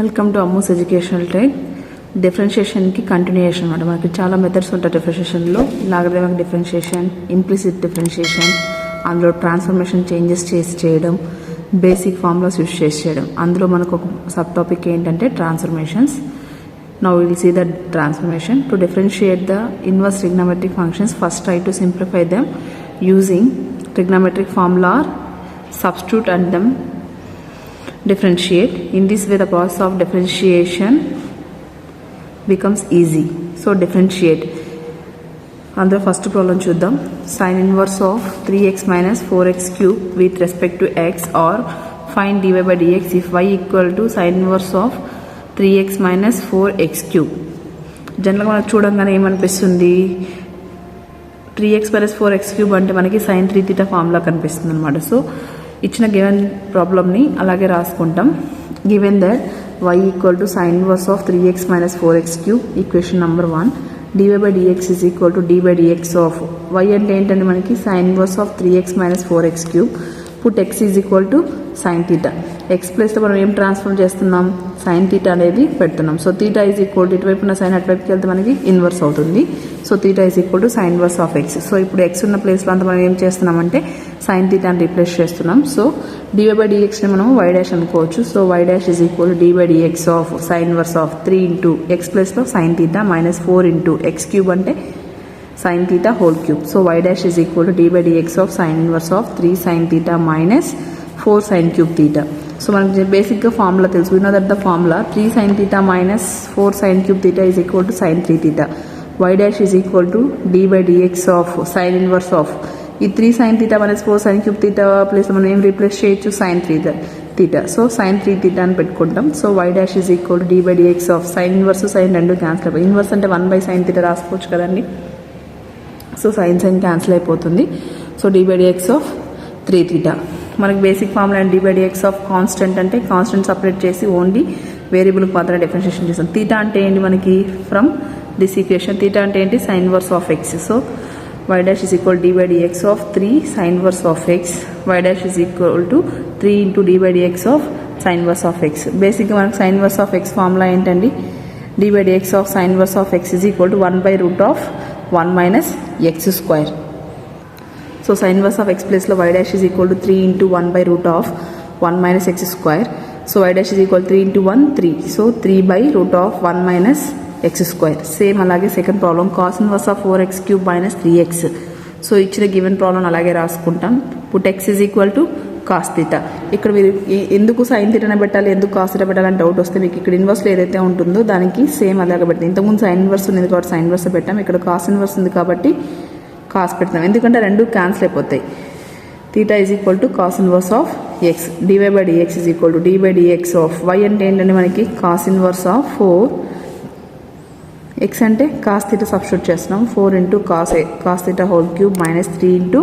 Welcome to Ammu's educational train. డిఫరెన్షియేషన్కి continuation అనమాట. మనకి చాలా మెథడ్స్ ఉంటాయి డిఫరెన్షియేషన్లో. లాగరిథమిక్ డిఫరెన్షియేషన్, ఇంప్లిసిట్ డిఫరెన్షియేషన్, అందులో ట్రాన్స్ఫర్మేషన్ చేంజెస్ చేసి చేయడం, బేసిక్ ఫార్ములాస్ యూస్ చేసి చేయడం. అందులో మనకు ఒక సబ్ టాపిక్ ఏంటంటే transformations. Now we will see the transformation. To differentiate the inverse trigonometric functions, first try to simplify them using trigonometric formula or substitute and them differentiate. In this way the process of differentiation becomes easy. So differentiate. Under first problem చూద్దాం. Sin inverse of 3x minus 4x cube with respect to x, or find dy by dx if y equal to sin inverse of 3x minus 4x cube. జనరల్గా మనకు చూడంగానే ఏమనిపిస్తుంది, 3x minus 4x cube అంటే మనకి sin 3 theta formula కనిపిస్తుంది అనమాట. So ఇచ్చిన given ప్రాబ్లమ్ని అలాగే రాసుకుంటాం. Given that y equal to sin inverse of 3x minus 4x cube, equation number 1. dy by dx is equal to d by dx of y అంటే ఏంటంటే మనకి sin inverse of 3x minus 4x cube. Put x is equal to sin theta. x ప్లేస్లో మనం ఏం transform చేస్తున్నాం, sin theta అనేది పెడుతున్నాం. So theta is equal to ఇటువైపున సైన్ అటువైపుకి వెళ్తే మనకి ఇన్వర్స్ అవుతుంది. So theta is equal to sin inverse of x. So ఇప్పుడు x ఉన్న ప్లేస్లో అంతా మనం ఏం చేస్తున్నామంటే sin theta అని రీప్లేస్ చేస్తున్నాం. సో dy by dxని మనం y డాష్ అనుకోవచ్చు. So y dash is equal to d by dx of sin inverse of 3 into x ప్లేస్లో sin theta minus 4 into x cube అంటే sin theta whole cube. So y dash is equal to d by dx of sin inverse of 3 sin theta minus 4 sin cube theta. So మనకి బేసిక్గా formula తెలుసు. We know that the formula 3 sin theta minus 4 sin cube theta is equal to sin 3 theta. Y dash is equal to d by dx of sin inverse of ఈ 3 sin theta minus 4 sin cube theta place మనం ఏం replace చేయొచ్చు, sin 3 theta. So sin 3 theta అని పెట్టుకుంటాం. So y dash is equal to d by dx of sin inverse sin రెండు cancel అయిపోయి, inverse అంటే 1 by sin theta రాసుకోవచ్చు కదండి. సో సైన్ క్యాన్సిల్ అయిపోతుంది. So dy by dx of 3 theta. మనకి basic formula and dy by dx of constant అంటే constant separate చేసి only వేరియబుల్కి మాత్రమే డిఫరెన్షియేషన్ చేస్తాం. తీటా అంటే ఏంటి మనకి, ఫ్రమ్ దిస్ ఈక్వేషన్ తీటా అంటే ఏంటి, sin inverse of x. So y dash is equal to d by dx of 3 sin inverse of x. y dash is equal to 3 into d by dx of sin inverse of x. బేసిక్గా మనకి sin inverse of x formula ఏంటండి, d by dx of sin inverse of x is equal to 1 by root of 1 minus x square. So sin inverse of x place lo y dash is equal to 3 into 1 by root of 1 minus x square. So y dash is equal to 3 into 1 3. So 3 by root of 1 minus x square. Same alage second problem cos inverse of 4x cube minus 3x. So ఇచ్చిన given problem అలాగే రాసుకుంటాం. Put x is equal to cos theta. ఇక్కడ మీరు ఎందుకు sin theta పెట్టాలి, ఎందుకు cos theta పెట్టాలని doubt వస్తే మీకు ఇక్కడ ఇన్వర్స్లో ఏదైతే ఉంటుందో దానికి సేమ్ అలాగే పెట్టాం. ఇంతకుముందు sin inverse ఉంది కాబట్టి sin inverse పెట్టాం, ఇక్కడ cos inverse ఉంది కాబట్టి cos పెడతాం. ఎందుకంటే రెండు క్యాన్సిల్ అయిపోతాయి. theta is equal to cos inverse of x. dy by dx is equal to d by dx of y అంటే ఏంటంటే మనకి cos inverse of 4, x అంటే cos theta సబ్స్టిట్యూట్ చేస్తున్నాం, 4 into cos theta whole cube minus 3 into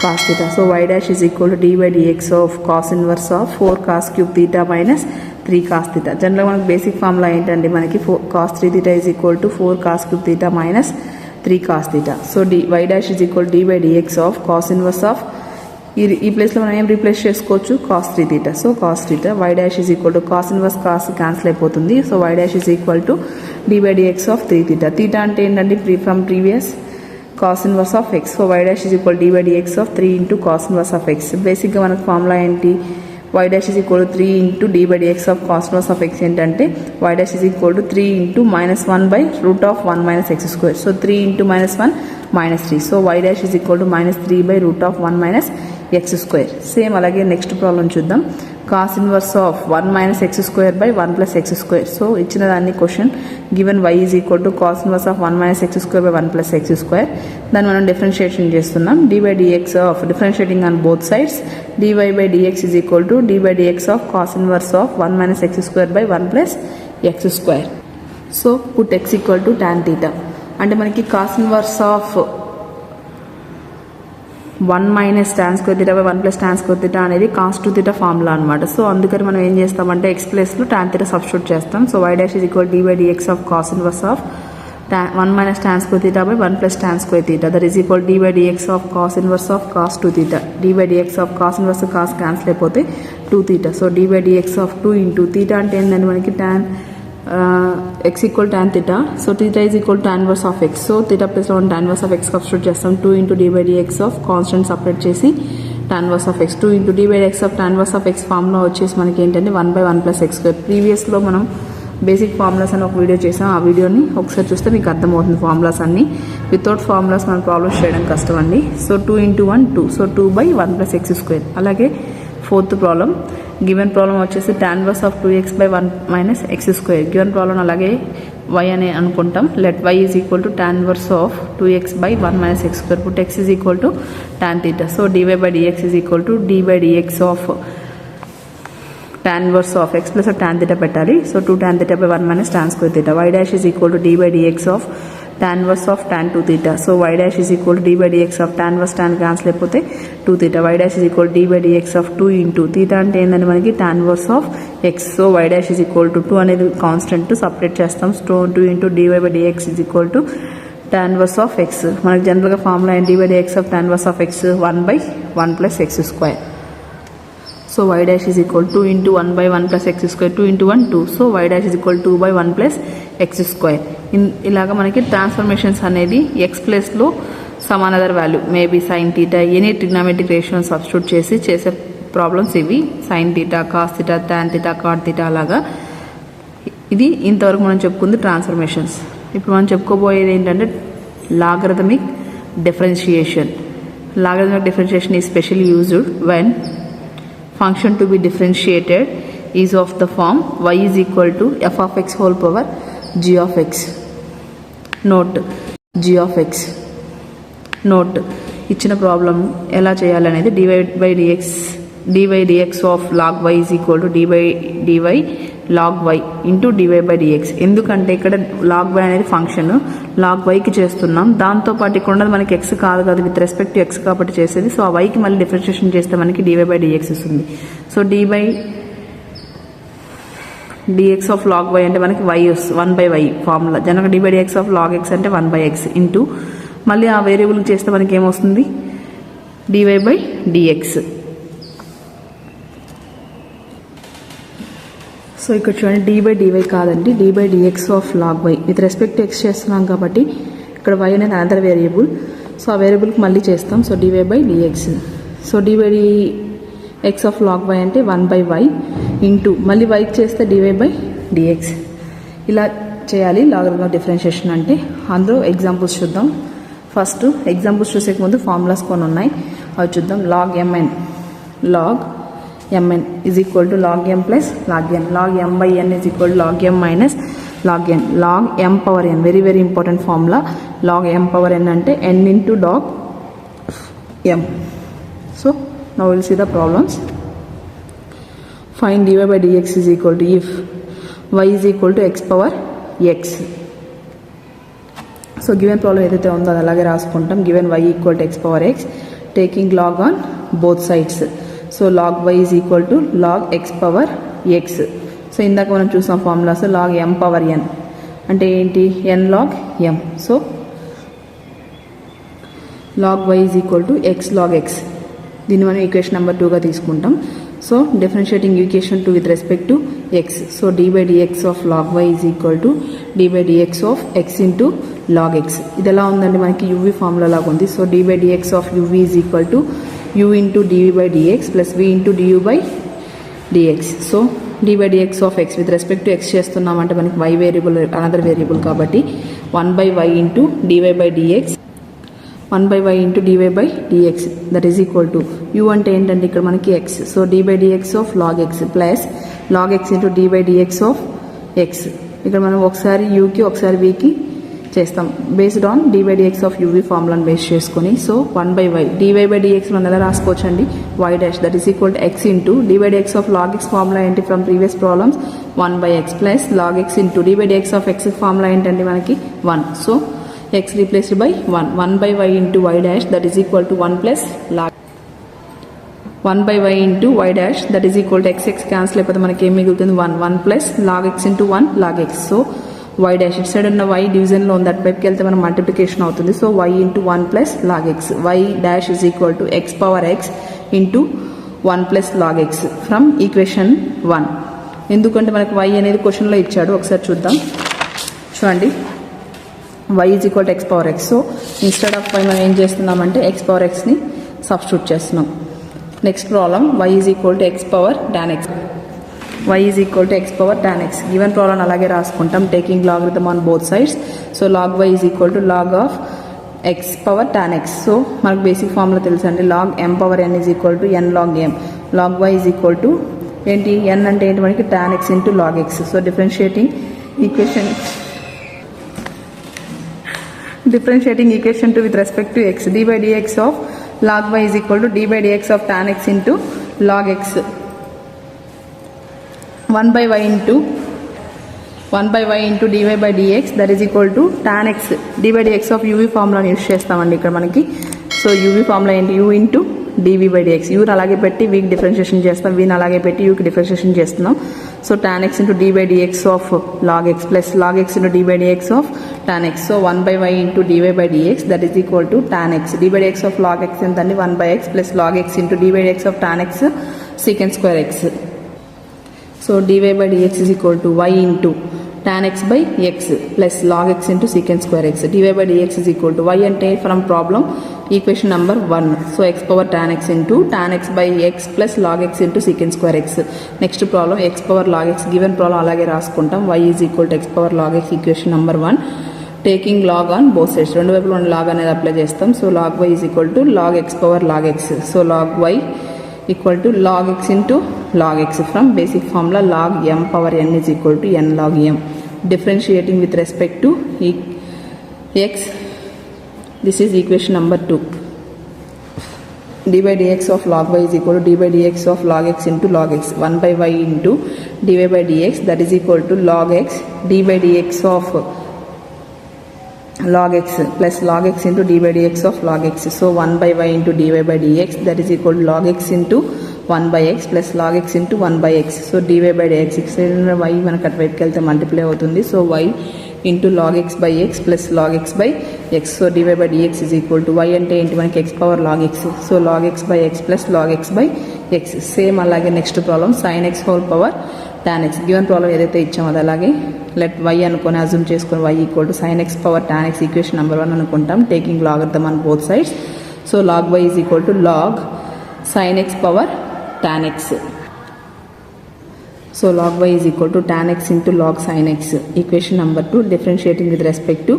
cos theta. So y dash is equal to d by dx of cos inverse of 4 cos cube theta minus 3 cos theta. జనరల్గా మనకి basic formula ఏంటంటే మనకి cos 3 theta is equal to 4 cos cube theta minus 3 cos theta. So y dash is equal to d by dx of cos inverse of ఈ ప్లేస్లో మనం ఏం replace చేసుకోవచ్చు, cos 3 theta. So cos theta y dash is equal to cos inverse cos cancel అయిపోతుంది. So y dash is equal to d by dx of 3 theta. theta అంటే ఏంటంటే from previous cos inverse of x. So y dash is equal to d by dx of 3 into cos inverse of x. బేసిక్గా మనకు formula ఏంటి, y dash is equal to 3 into d by dx of cos inverse of x ఏంటంటే y dash is equal to 3 into minus 1 by root of 1 minus x square. So 3 into minus 1 minus 3. So y dash is equal to minus 3 by root of 1 minus x square. Same అలాగే next problem చూద్దాం. cos inverse of 1 minus x square by 1 plus x square. So ఇచ్చిన దాన్ని question given y is equal to cos inverse of 1 minus x square by 1 plus x square. దాన్ని మనం differentiation చేస్తున్నాం. dy by dx of differentiating on both sides, dy by dx is equal to d by dx of cos inverse of 1 minus x square by 1 plus x square. So put x equal to tan theta. అంటే మనకి cos inverse of 1 minus tan square theta by 1 plus tan square theta అనేది cos 2 theta formula అనమాట. So అందుకని మనం ఏం చేస్తామంటే x ప్లేస్లో tan theta substitute చేస్తాం. So y dash is equal to d by dx of cos inverse of 1 minus tan square theta by 1 plus tan square theta, that is equal to d by dx of cos inverse of cos 2 theta. d by dx of cos inverse cos cancel అయిపోతే 2 theta. So d by dx of 2 into theta అంటే ఏంటంటే మనకి tan x equal tan theta. So theta is equal to tan inverse of x. So theta plus 1 tan inverse of x substitute చేస్తాం. 2 into d by dx of constant separate చేసి tan inverse of x. 2 into d by dx of tan inverse of x formula వచ్చేసి మనకి ఏంటంటే 1 by 1 plus x square. ప్రీవియస్లో మనం basic formulas అని ఒక video చేసాం. ఆ వీడియోని ఒకసారి చూస్తే మీకు అర్థమవుతుంది ఫార్ములాస్ అన్ని. వితౌట్ ఫార్ములాస్ మనం ప్రాబ్లమ్స్ చేయడం కష్టం అండి. So 2 into 1 2. So 2 by 1 plus x square. అలాగే ఫోర్త్ ప్రాబ్లం గివెన్ ప్రాబ్లం వచ్చేసి tan inverse of 2x by 1 minus x square. Given problem అలాగే y అని అనుకుంటాం. Let y is equal to tan inverse of 2x by 1 minus x square. Put x is equal to tan theta. So dy by dx is equal to d by dx of tan inverse of x plus tan theta పెట్టాలి. So 2 tan theta by 1 minus tan square theta. y dash is equal to d by dx of tan inverse of tan 2 theta. So y dash is equal to d by dx of tan inverse tan cancel అయిపోతే 2 theta. y dash is equal to d by dx of 2 into theta అంటే ఏంటంటే మనకి tan inverse of x. So y dash is equal to 2 అనేది constant separate చేస్తాం. So 2 into dy by dx is equal to tan inverse of x. మనకి జనరల్గా formula dy by dx of tan inverse of x 1 by 1 plus x square. So y dash is equal to 2 into 1 by 1 plus x square. 2 into 1 2. So y dash is equal to 2 by 1 plus x square. ఇలాగా మనకి transformations అనేది x ప్లేస్లో some another value maybe sine theta any trigonometric రేషియోని substitute చేసి చేసే problems ఇవి. Sine theta, cos theta, tan theta, cot theta అలాగా. ఇది ఇంతవరకు మనం చెప్పుకుంది ట్రాన్స్ఫర్మేషన్స్. ఇప్పుడు మనం చెప్పుకోబోయేది ఏంటంటే logarithmic differentiation. Logarithmic differentiation is specially used when function to be differentiated is of the form y is equal to f of x whole power g of x. Note g of x. Note ఇచ్చిన problem ఎలా చేయాలనేది dy by dx of log y is equal to dy log y into dy by dx. ఎందుకంటే ఇక్కడ log y అనేది function log yకి చేస్తున్నాం. దాంతోపాటు ఇక్కడ ఉన్నది మనకి x కాదు కదా, విత్ రెస్పెక్ట్ టు x కాబట్టి చేసేది. సో ఆ yకి మళ్ళీ డిఫరెన్షియేషన్ చేస్తే మనకి dy by dx వస్తుంది. So dy by dx of log y అంటే మనకి y 1 by y ఫార్ములా. జనరల్గా dy by dx of log x అంటే 1 by x ఇంటూ మళ్ళీ ఆ వేరియబుల్ చేస్తే మనకి ఏమొస్తుంది dy by dx. సో ఇక్కడ చూడండి dy by dy కాదండి, dy by dx of log y. With respect to x చేస్తున్నాం కాబట్టి ఇక్కడ y అనేది అనదర్ వేరియబుల్. సో ఆ వేరియబుల్కి మళ్ళీ చేస్తాం. So dy by dx. So dy by dx of log y అంటే 1 by y ఇంటూ మళ్ళీ yకి చేస్తే dy by dx. ఇలా చేయాలి లాగరిథమిక్ డిఫరెన్షియేషన్ అంటే. అందులో ఎగ్జాంపుల్స్ చూద్దాం. ఫస్ట్ ఎగ్జాంపుల్స్ చూసే ముందు ఫార్ములాస్ కొన్ని ఉన్నాయి, అవి చూద్దాం. log mn is equal to log m plus log n. log m by n is equal to log m minus log n. log m power n, very very important formula. log m power n అంటే n into log m. So now we'll see the problems. Find dy by dx is equal to if y is equal to x power x. So given problem ఏదైతే ఉందో అది అలాగే రాసుకుంటాం. Given y equal to x power x, taking log on both sides. So log y is equal to log x power x. So ఇందాక మనం చూసాం formulas log m power n అంటే ఏంటి n log m. So log y is equal to x log x. దీన్ని మనం equation number 2గా తీసుకుంటాం. So differentiating equation 2 with respect to x. So d by dx of log y is equal to d by dx of x into log x. ఇది ఎలా ఉందండి మనకి uv formula లాగా ఉంది. So d by dx of uv is equal to u into du by dx plus v into du by dx. So d by dx of x with respect to x చేస్తున్నామంటే మనకి y variable another variable కాబట్టి 1 by y into dy by dx, 1 by y into dy by dx that is equal to u అంటే ఏంటంటే ఇక్కడ మనకి x. So d by dx of log x plus log x into d by dx of x. ఇక్కడ మనం ఒకసారి uకి ఒకసారి vకి చేస్తాం based on d by dx of uv ఫార్ములాను బేస్ చేసుకొని. So 1 by y dy by dx మనం ఎలా రాసుకోవచ్చండి y dash that is equal to x into d by dx of log x formula ఏంటి from previous problems 1 by x plus log x into d by dx of x formula ఏంటండి మనకి 1. So x replaced by 1 by y into y dash that is equal to 1 plus log 1 by y into y dash that is equal to x cancel అయిపోతే మనకి ఏం మిగులుతుంది 1 plus log x into 1 log x. So y dash ఇటు side ఉన్న y డివిజన్లో ఉంది, అటువైపుకి వెళ్తే మనం మల్టిప్లికేషన్ అవుతుంది. So y into 1 plus log x, y dash is equal to x power x into 1 plus log x from equation 1. ఎందుకంటే మనకు వై అనేది క్వశ్చన్లో ఇచ్చాడు, ఒకసారి చూద్దాం. చూడండి, y is equal to x power x. So instead of y మనం ఏం చేస్తున్నామంటే ఎక్స్ పవర్ ఎక్స్ని సబ్స్టిట్యూట్ చేస్తున్నాం. Next problem y is equal to x power tan x, y is equal to x power tan x. Given problem అలాగే రాసుకుంటాం, taking logarithm on both sides. So log y is equal to log of x power tan x. So మనకు basic formula తెలుసండి, log m power n is equal to n log m. Log y is equal to ఏంటి, n అంటే ఏంటి మనకి tan x into log x. So differentiating equation 2 with respect to x, d by dx of log y is equal to d by dx of tan x into log x. 1 by y into dy by dx that is equal to tan x d by dx of uv ఫార్ములాని use చేస్తామండి ఇక్కడ మనకి. So uv formula ఏంటి, u into dv by dx. యూని అలాగే పెట్టి వీకి differentiation చేస్తాం, వీని అలాగే పెట్టి యూకి డిఫరెన్షియేషన్ చేస్తున్నాం. So tan x into d by dx of log x plus log x into d by dx of tan x. So 1 by y into dy by dx that is equal to tan x. d by dx of log x ఎంతండి, 1 by x plus log x into d by dx of tan x secant square x. So dy by dx is equal to y into tan x by x plus log x into secant square x. dy by dx is equal to y అంటే from problem equation number 1. So x power tan x into tan x by x plus log x into secant square x. Next problem x power log x. Given problem అలాగే రాసుకుంటాం, y is equal to x power log x equation number 1. Taking log on both sides, రెండు వైపులో log అనేది apply చేస్తాం. So log y is equal to log x power log x. So log y equal to log x into log x from basic formula log m power n is equal to n log m. Differentiating with respect to x, this is equation number 2. d by dx of log y is equal to d by dx of log x into log x. 1 by y into dy by dx that is equal to log x d by dx of log x plus log x into d by dx of log x. So 1 by y into dy by dx that is equal to log x into 1 by x plus log x into 1 by x. So dy by dx y మనకు అటువైపుకి వెళ్తే multiply అవుతుంది. So y into log x by x plus log x by x. So dy by dx is equal to y అంటే ఏంటి మనకి x power log x. So log x by x plus log x by x. Same అలాగే next problem sin x whole power tan x. Given problem ఏదైతే ఇచ్చామో అది అలాగే లెట్ y అనుకొని అజ్యూమ్ చేసుకొని y equal to sin x power tan x equation number 1 అనుకుంటాం, taking logarithm on both sides. So log y is equal to log sin x power tan x. So log y is equal to tan x into log sin x. Equation number 2, differentiating with respect to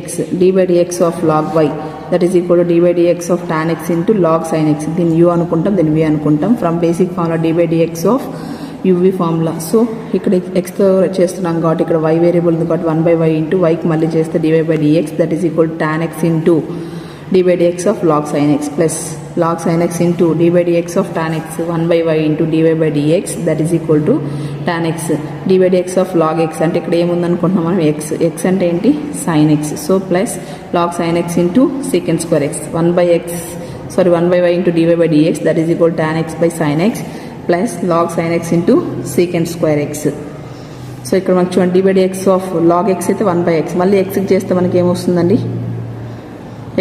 x. d by dx of log y that is equal to d by dx of tan x into log sin x. దీన్ని u అనుకుంటాం, దీన్ని v అనుకుంటాం. From basic formula d by dx of uv formula. So ఇక్కడ xతో చేస్తున్నాం కాబట్టి ఇక్కడ y variable ఉంది కాబట్టి 1 by y into yకి మళ్ళీ చేస్తే dy by dx that is equal to tan x into d by dx of log sin x plus log sin x into d by dx of tan x 1 by y into dy by dx that is equal to tan x d by dx of log x అంటే ఇక్కడ ఏముంది అనుకుంటున్నాం మనం x అంటే ఏంటి sin x. So plus log sin x into secant square x 1 by y into dy by dx that is equal to tan x by sin x plus log sin x into secant square x. So ఇక్కడ మనకు చూడండి d by dx of log x అయితే 1 by x, మళ్ళీ xకి చేస్తే మనకి ఏమొస్తుందండి,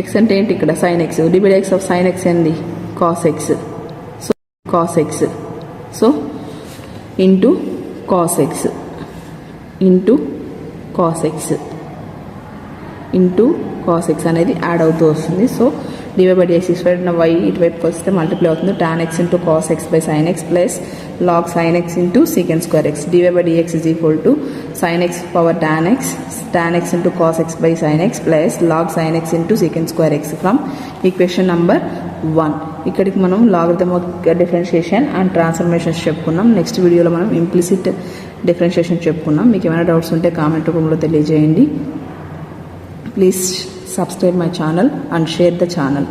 x అంటే ఏంటి ఇక్కడ sin x, d by dx of sin x ఏంది cos x. So cos x, so into cos x into cos x into cos x అనేది add అవుతూ వస్తుంది. సో dy by dx ఇటువైపు y ఇటువైపుకి వస్తే మల్టిప్లై అవుతుంది, tan x into cos x by sin x plus log sin x into secant square x. dy by dx is equal to sin x power tan x into cos x by sin x plus log sin x into secant square x from equation number 1. ఇక్కడికి మనం logarithmic differentiation and transformations చెప్పుకున్నాం. Next వీడియోలో మనం implicit differentiation చెప్పుకున్నాం. మీకు ఏమైనా doubts ఉంటే comment రూపంలో తెలియజేయండి. Please subscribe my channel and share the channel.